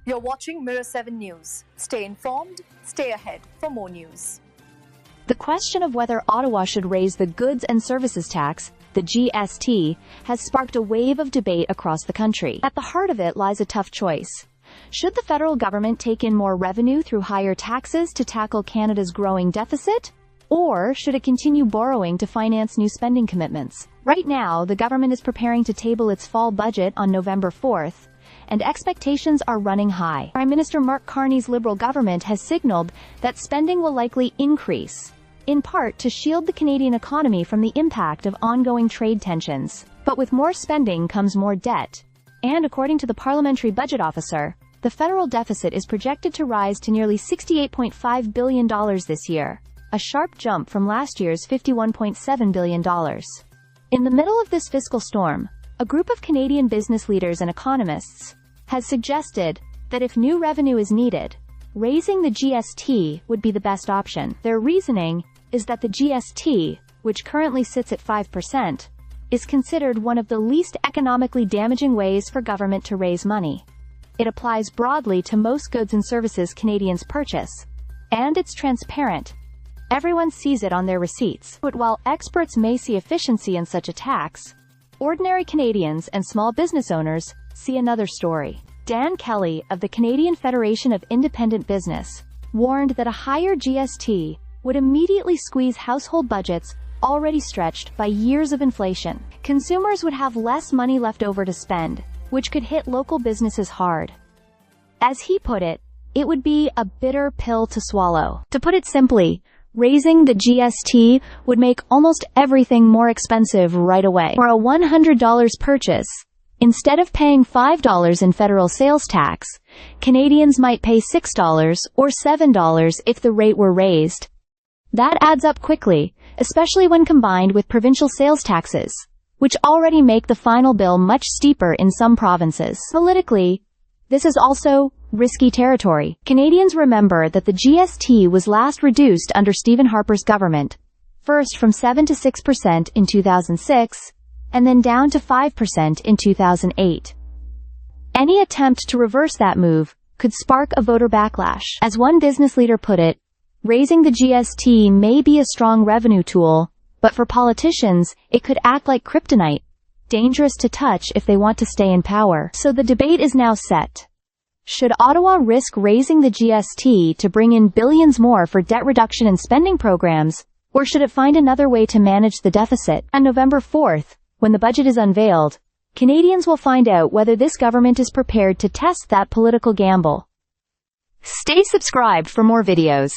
You're watching Mirror 7 News. Stay informed, stay ahead for more news. The question of whether Ottawa should raise the Goods and Services Tax, the GST, has sparked a wave of debate across the country. At the heart of it lies a tough choice. Should the federal government take in more revenue through higher taxes to tackle Canada's growing deficit? Or should it continue borrowing to finance new spending commitments? Right now, the government is preparing to table its fall budget on November 4th, and expectations are running high. Prime Minister Mark Carney's Liberal government has signaled that spending will likely increase, in part to shield the Canadian economy from the impact of ongoing trade tensions. But with more spending comes more debt, and according to the Parliamentary Budget Officer, the federal deficit is projected to rise to nearly $68.5 billion this year, a sharp jump from last year's $51.7 billion. In the middle of this fiscal storm, a group of Canadian business leaders and economists has suggested that if new revenue is needed, raising the GST would be the best option. Their reasoning is that the GST, which currently sits at 5%, is considered one of the least economically damaging ways for government to raise money. It applies broadly to most goods and services Canadians purchase, and it's transparent. Everyone sees it on their receipts. But while experts may see efficiency in such a tax, ordinary Canadians and small business owners see another story. Dan Kelly of the Canadian Federation of Independent Business warned that a higher GST would immediately squeeze household budgets already stretched by years of inflation. Consumers would have less money left over to spend, which could hit local businesses hard. As he put it, it would be a bitter pill to swallow. To put it simply, raising the GST would make almost everything more expensive right away. For a $100 purchase, instead of paying $5 in federal sales tax, Canadians might pay $6 or $7 if the rate were raised. That adds up quickly, especially when combined with provincial sales taxes, which already make the final bill much steeper in some provinces. Politically, this is also risky territory. Canadians remember that the GST was last reduced under Stephen Harper's government, first from 7 to 6% in 2006, and then down to 5% in 2008. Any attempt to reverse that move could spark a voter backlash. As one business leader put it, raising the GST may be a strong revenue tool, but for politicians, it could act like kryptonite, dangerous to touch if they want to stay in power. So the debate is now set. Should Ottawa risk raising the GST to bring in billions more for debt reduction and spending programs, or should it find another way to manage the deficit? On November 4th, when the budget is unveiled, Canadians will find out whether this government is prepared to test that political gamble. Stay subscribed for more videos.